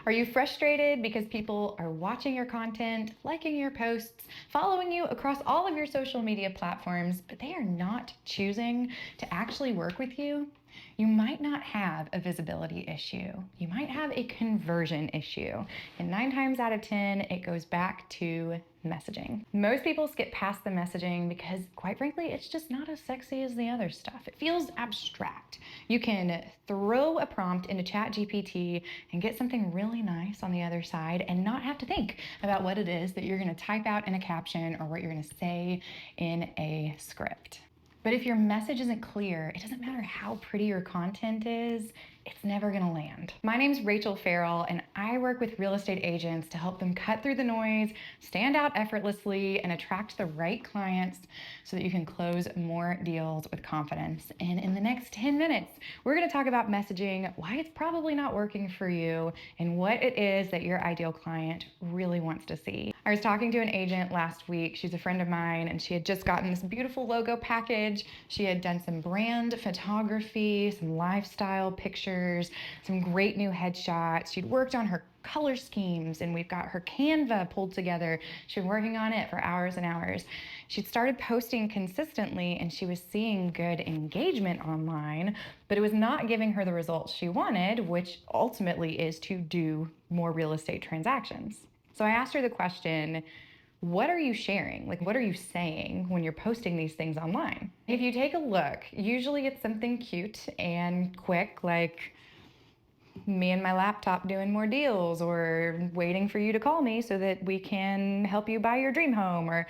Are you frustrated because people are watching your content, liking your posts, following you across all of your social media platforms, but they are not choosing to actually work with you? You might not have a visibility issue. You might have a conversion issue. And 9 times out of 10, it goes back to messaging. Most people skip past the messaging because, quite frankly, it's just not as sexy as the other stuff. It feels abstract. You can throw a prompt into ChatGPT and get something really nice on the other side and not have to think about what it is that you're going to type out in a caption or what you're going to say in a script. But if your message isn't clear, it doesn't matter how pretty your content is, it's never gonna land. My name's Rachel Farrell, and I work with real estate agents to help them cut through the noise, stand out effortlessly, and attract the right clients so that you can close more deals with confidence. And in the next 10 minutes, we're gonna talk about messaging, why it's probably not working for you, and what it is that your ideal client really wants to see. I was talking to an agent last week. She's a friend of mine, and she had just gotten this beautiful logo package. She had done some brand photography, some lifestyle pictures, some great new headshots. She'd worked on her color schemes, and we've got her Canva pulled together. She'd been working on it for hours and hours. She'd started posting consistently, and she was seeing good engagement online, but it was not giving her the results she wanted, which ultimately is to do more real estate transactions. So I asked her the question, what are you sharing? Like, what are you saying when you're posting these things online? If you take a look, usually it's something cute and quick, like me and my laptop doing more deals, or waiting for you to call me so that we can help you buy your dream home, or,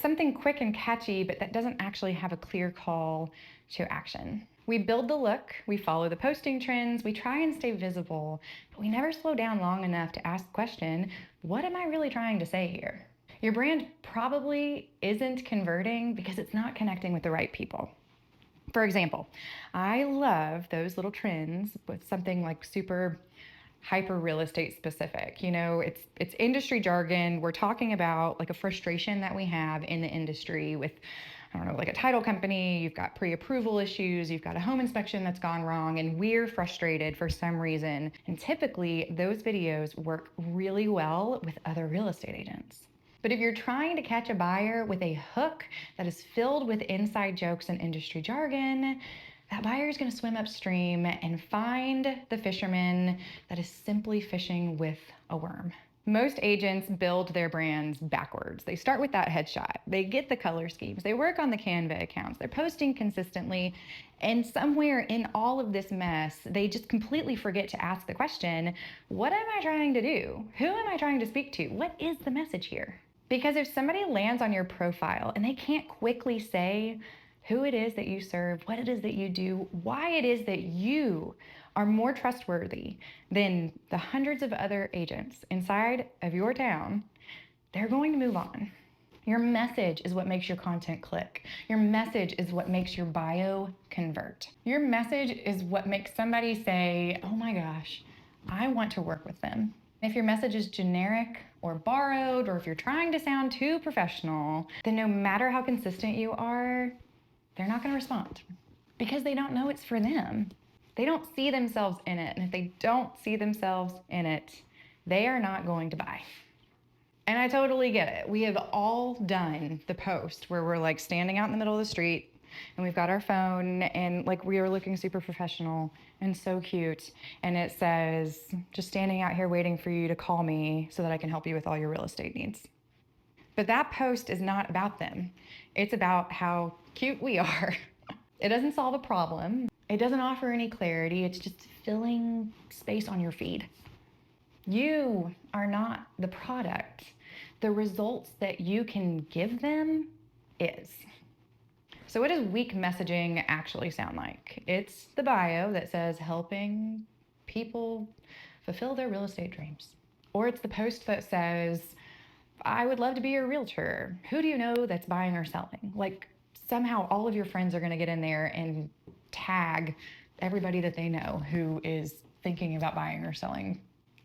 something quick and catchy, but that doesn't actually have a clear call to action. We build the look, we follow the posting trends, we try and stay visible, but we never slow down long enough to ask the question, what am I really trying to say here? Your brand probably isn't converting because it's not connecting with the right people. For example, I love those little trends with something like super hyper real estate specific. It's industry jargon. We're talking about like a frustration that we have in the industry with, I don't know, like a title company. You've got pre-approval issues, you've got a home inspection that's gone wrong, and we're frustrated for some reason. And typically those videos work really well with other real estate agents. But if you're trying to catch a buyer with a hook that is filled with inside jokes and industry jargon, that buyer is going to swim upstream and find the fisherman that is simply fishing with a worm. Most agents build their brands backwards. They start with that headshot. They get the color schemes. They work on the Canva accounts. They're posting consistently. And somewhere in all of this mess, they just completely forget to ask the question, what am I trying to do? Who am I trying to speak to? What is the message here? Because if somebody lands on your profile and they can't quickly say who it is that you serve, what it is that you do, why it is that you are more trustworthy than the hundreds of other agents inside of your town, they're going to move on. Your message is what makes your content click. Your message is what makes your bio convert. Your message is what makes somebody say, oh my gosh, I want to work with them. If your message is generic or borrowed, or if you're trying to sound too professional, then no matter how consistent you are, they're not going to respond because they don't know it's for them. They don't see themselves in it. And if they don't see themselves in it, they are not going to buy. And I totally get it. We have all done the post where we're like standing out in the middle of the street and we've got our phone and like we are looking super professional and so cute. And it says, just standing out here waiting for you to call me so that I can help you with all your real estate needs. But that post is not about them. It's about how cute we are. It doesn't solve a problem. It doesn't offer any clarity. It's just filling space on your feed. You are not the product. The results that you can give them is. So what does weak messaging actually sound like? It's the bio that says helping people fulfill their real estate dreams. Or it's the post that says, I would love to be your realtor. Who do you know that's buying or selling? Like somehow all of your friends are going to get in there and tag everybody that they know who is thinking about buying or selling.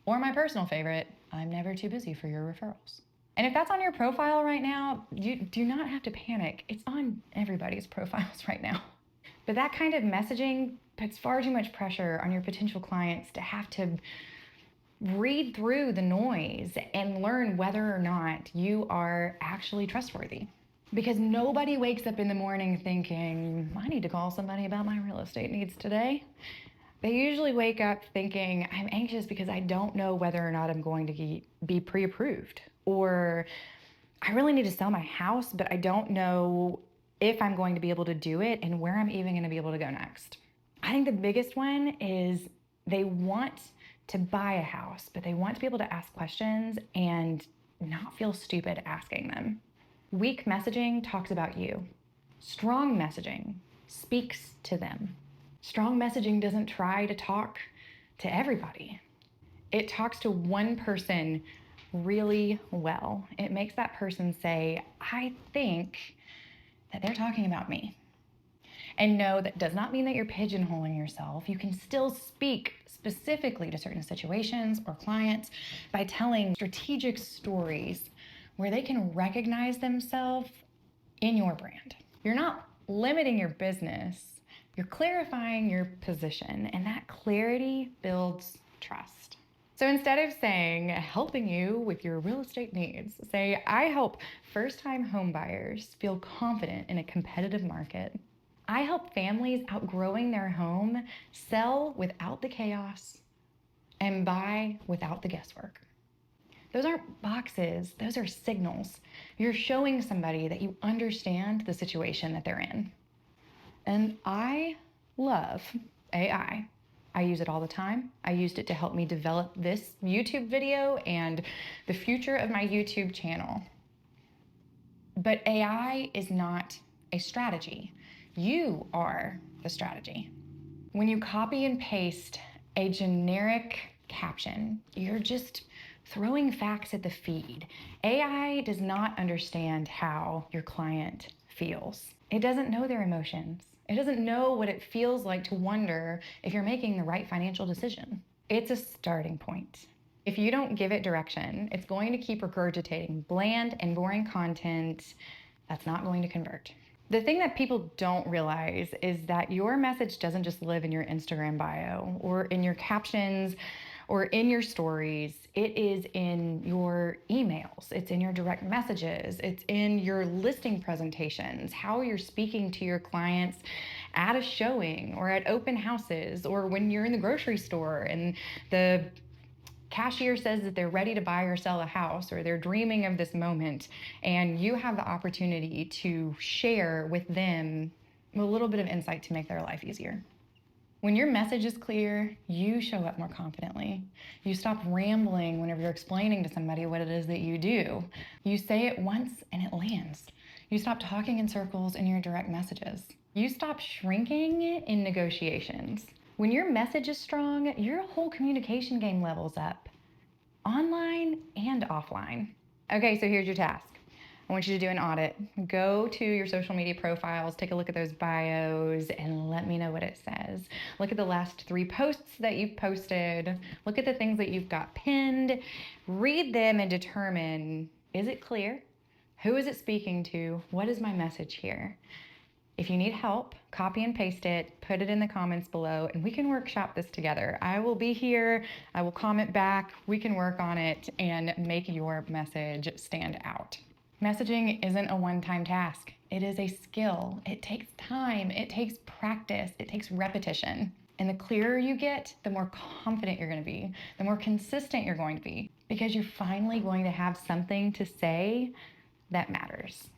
Or my personal favorite, I'm never too busy for your referrals. And if that's on your profile right now, you do not have to panic. It's on everybody's profiles right now. But that kind of messaging puts far too much pressure on your potential clients to have to Read through the noise and learn whether or not you are actually trustworthy. Because nobody wakes up in the morning thinking, I need to call somebody about my real estate needs today. They usually wake up thinking, I'm anxious because I don't know whether or not I'm going to be pre-approved, or I really need to sell my house, but I don't know if I'm going to be able to do it and where I'm even going to be able to go next. I think the biggest one is they want to buy a house, but they want to be able to ask questions and not feel stupid asking them. Weak messaging talks about you. Strong messaging speaks to them. Strong messaging doesn't try to talk to everybody. It talks to one person really well. It makes that person say, I think that they're talking about me. And no, that does not mean that you're pigeonholing yourself. You can still speak specifically to certain situations or clients by telling strategic stories where they can recognize themselves in your brand. You're not limiting your business, you're clarifying your position, and that clarity builds trust. So instead of saying, helping you with your real estate needs, say, I help first-time home buyers feel confident in a competitive market. I help families outgrowing their home sell without the chaos and buy without the guesswork. Those aren't boxes, those are signals. You're showing somebody that you understand the situation that they're in. And I love AI. I use it all the time. I used it to help me develop this YouTube video and the future of my YouTube channel. But AI is not a strategy. You are the strategy. When you copy and paste a generic caption, you're just throwing facts at the feed. AI does not understand how your client feels. It doesn't know their emotions. It doesn't know what it feels like to wonder if you're making the right financial decision. It's a starting point. If you don't give it direction, it's going to keep regurgitating bland and boring content that's not going to convert. The thing that people don't realize is that your message doesn't just live in your Instagram bio or in your captions or in your stories. It is in your emails. It's in your direct messages. It's in your listing presentations, how you're speaking to your clients at a showing or at open houses, or when you're in the grocery store and the cashier says that they're ready to buy or sell a house, or they're dreaming of this moment, and you have the opportunity to share with them a little bit of insight to make their life easier. When your message is clear, you show up more confidently. You stop rambling whenever you're explaining to somebody what it is that you do. You say it once and it lands. You stop talking in circles in your direct messages. You stop shrinking in negotiations. When your message is strong, your whole communication game levels up, online and offline. Okay, so here's your task. I want you to do an audit. Go to your social media profiles, take a look at those bios, and let me know what it says. Look at the last 3 posts that you've posted. Look at the things that you've got pinned. Read them and determine, is it clear? Who is it speaking to? What is my message here? If you need help, copy and paste it, put it in the comments below, and we can workshop this together. I will be here, I will comment back, we can work on it and make your message stand out. Messaging isn't a one-time task. It is a skill. It takes time, it takes practice, it takes repetition. And the clearer you get, the more confident you're gonna be, the more consistent you're going to be, because you're finally going to have something to say that matters.